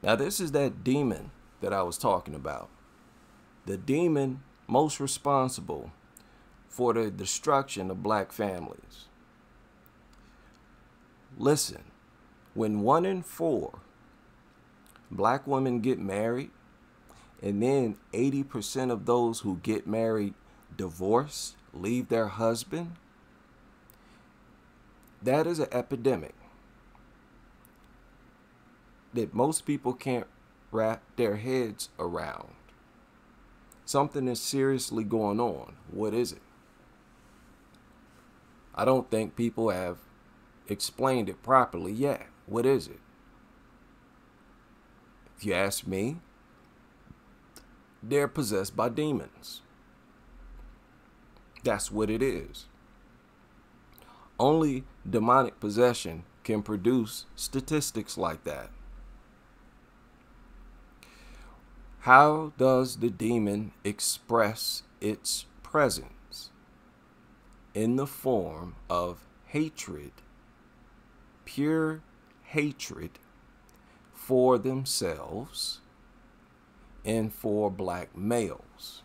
Now, this is that demon that I was talking about. The demon most responsible for the destruction of black families. Listen, when 1 in 4 black women get married, and then 80% of those who get married divorce, leave their husband, that is an epidemic that most people can't wrap their heads around. Something is seriously going on. What is it? I don't think people have explained it properly yet. What is it? If you ask me, they're possessed by demons. That's what it is. Only demonic possession can produce statistics like that. How does the demon express its presence? In the form of hatred, pure hatred for themselves and for black males.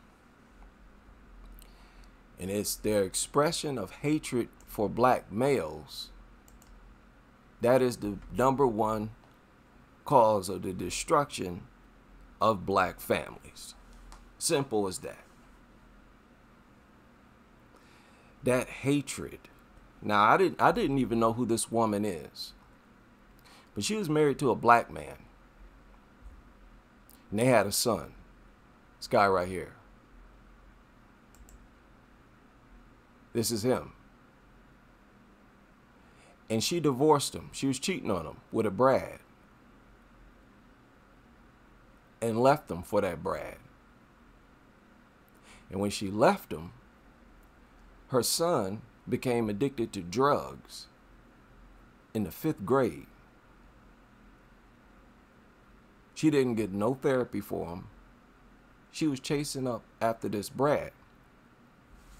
And it's their expression of hatred for black males that is the #1 cause of the destruction of black families. Simple as that. That hatred. Now, I didn't even know who this woman is, but she was married to a black man, and they had a son. This guy right here. This is him. And she divorced him. She was cheating on him with a Brad, and left him for that Brad. And when she left him, her son became addicted to drugs in the 5th grade. She didn't get no therapy for him. She was chasing up after this Brad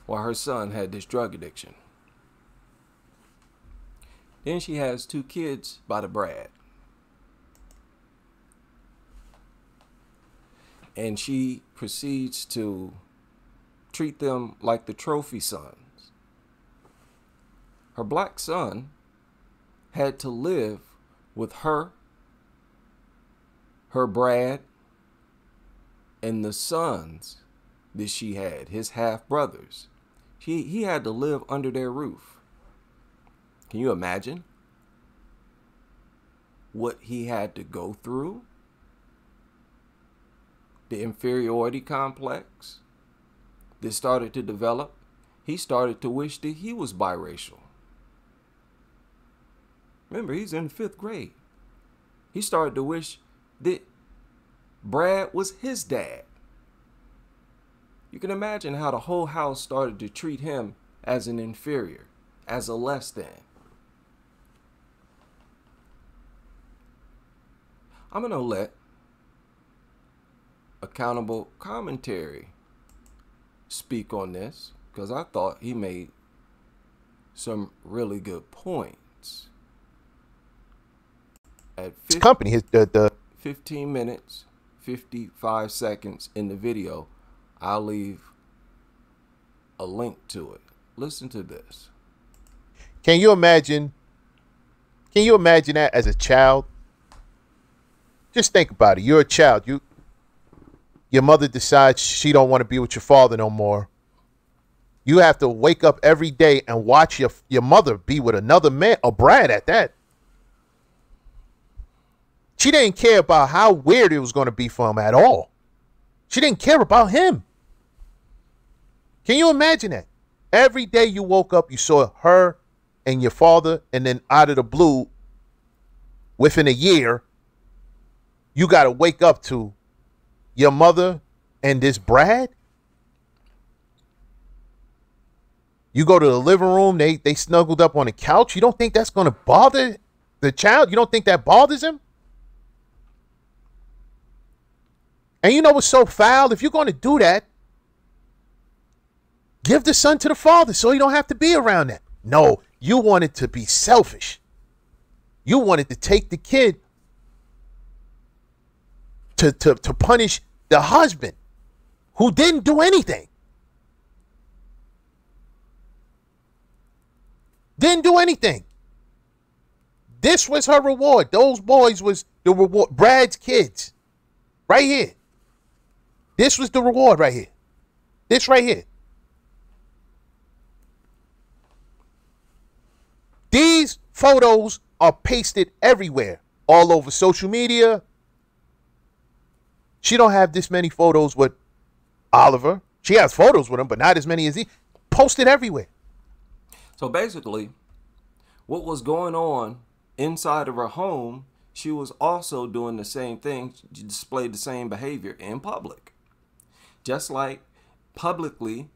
while her son had this drug addiction. Then she has 2 kids by the Brad. And she proceeds to treat them like the trophy sons. Her black son had to live with her Brad, and the sons that she had, his half brothers. He had to live under their roof. Can you imagine what he had to go through? The inferiority complex that started to develop. He started to wish that he was biracial. Remember, he's in the 5th grade. He started to wish that Brad was his dad. You can imagine how the whole house started to treat him as an inferior, as a less than. I'm going to let Accountable Commentary speak on this, because I thought he made some really good points. At 15 minutes, 55 seconds in the video, I'll leave a link to it. Listen to this. Can you imagine that as a child? Just think about it. You're a child. Your mother decides she don't want to be with your father no more. You have to wake up every day and watch your mother be with another man, or Brad at that. She didn't care about how weird it was going to be for him at all. She didn't care about him. Can you imagine that? Every day you woke up, you saw her and your father, and then out of the blue, within a year, you got to wake up to your mother and this Brad. You go to the living room, they snuggled up on the couch. You don't think that's going to bother the child? You don't think that bothers him? And you know what's so foul? If you're going to do that, give the son to the father so he don't have to be around that. No, you wanted to be selfish. You wanted to take the kid to punish the husband who didn't do anything. Didn't do anything. This was her reward. Those boys was the reward. Brad's kids. Right here. This was the reward right here. This right here. These photos are pasted everywhere. All over social media. She don't have this many photos with Oliver. She has photos with him, but not as many as he. Posted everywhere. So basically, what was going on inside of her home, she was also doing the same thing. She displayed the same behavior in public. Just like publicly,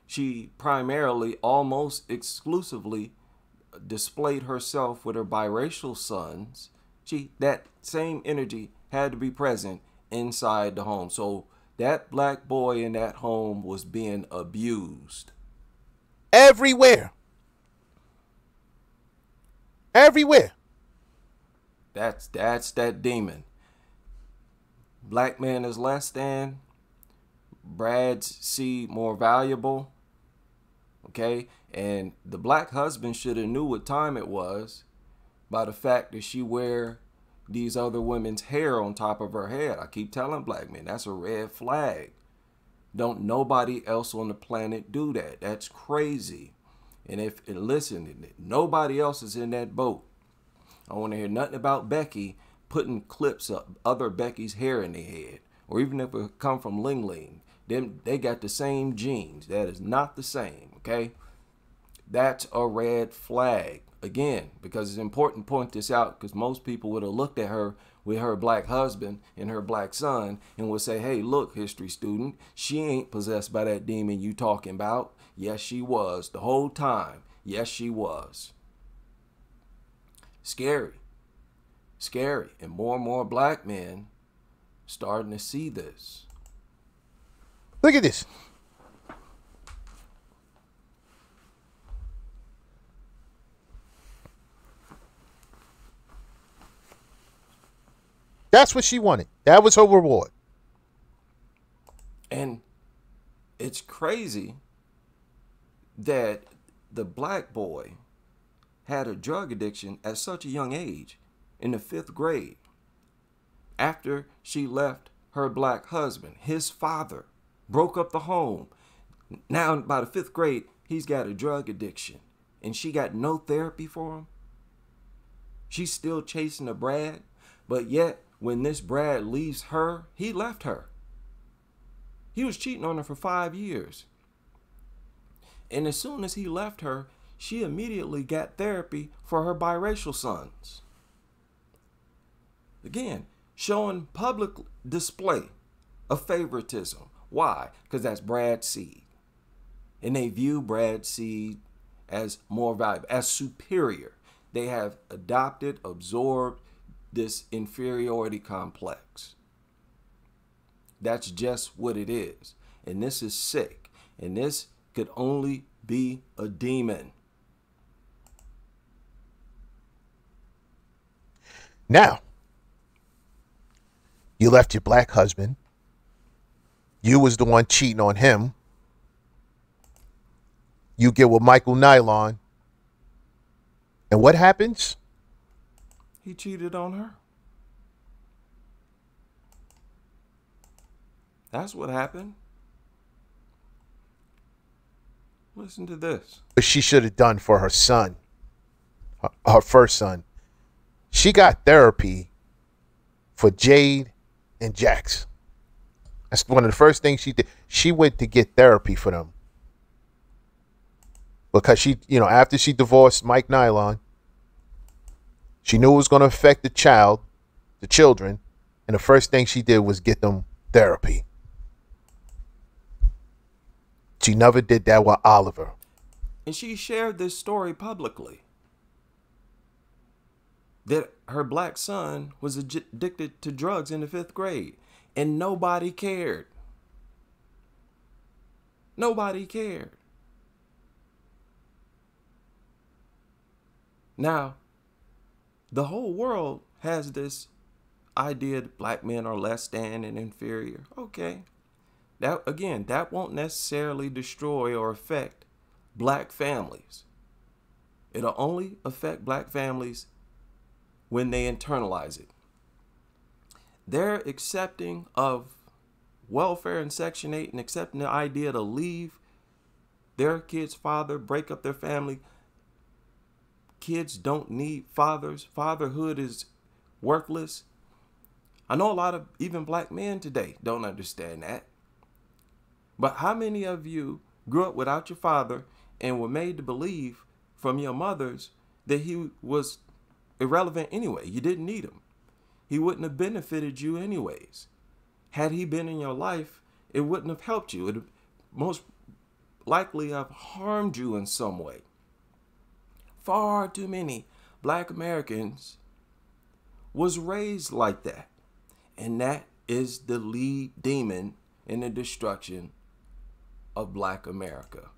she primarily, almost exclusively, displayed herself with her biracial sons. That same energy had to be present inside the home. So that black boy in that home was being abused. Everywhere. Everywhere. That's that demon. Black man is less than. Brad's seed more valuable. Okay? And the black husband should have knew what time it was by the fact that she wear these other women's hair on top of her head. I keep telling black men, that's a red flag. Don't nobody else on the planet do that. That's crazy. And listen, nobody else is in that boat. I want to hear nothing about Becky putting clips of other Becky's hair in their head. Or even if it come from Ling Ling. They got the same genes. That is not the same, okay? That's a red flag. Again, because it's important to point this out, because most people would have looked at her with her black husband and her black son and would say, hey, look, history student, she ain't possessed by that demon you talking about. Yes, she was the whole time. Yes, she was. Scary. Scary. And more black men starting to see this. Look at this. That's what she wanted. That was her reward. And it's crazy that the black boy had a drug addiction at such a young age, in the 5th grade, after she left her black husband. His father broke up the home. Now, by the 5th grade, he's got a drug addiction, and she got no therapy for him. She's still chasing a Brad, but yet when this Brad leaves her, he left her. He was cheating on her for 5 years. And as soon as he left her, she immediately got therapy for her biracial sons. Again, showing public display of favoritism. Why? Because that's Brad's seed. And they view Brad's seed as more valuable, as superior. They have adopted, absorbed this inferiority complex. That's just what it is. And this is sick. And this could only be a demon. Now, you left your black husband. You was the one cheating on him. You get with Michael Nylon. And what happens? He cheated on her. That's what happened. Listen to this. What she should have done for her son, her first son. She got therapy for Jade and Jax. That's one of the first things she did. She went to get therapy for them. Because she, after she divorced Mike Nylon, she knew it was going to affect the children. And the first thing she did was get them therapy. She never did that with Oliver. And she shared this story publicly. That her black son was addicted to drugs in the 5th grade. And nobody cared. Nobody cared. Now, the whole world has this idea that black men are less than and inferior. Okay. That won't necessarily destroy or affect black families. It'll only affect black families when they internalize it. They're accepting of welfare and Section 8 and accepting the idea to leave their kid's father, break up their family. Kids don't need fathers. Fatherhood is worthless. I know a lot of even black men today don't understand that. But how many of you grew up without your father and were made to believe from your mothers that he was irrelevant anyway? You didn't need him. He wouldn't have benefited you anyways. Had he been in your life, it wouldn't have helped you. It would most likely have harmed you in some way. Far too many black Americans was raised like that. And that is the lead demon in the destruction of black America.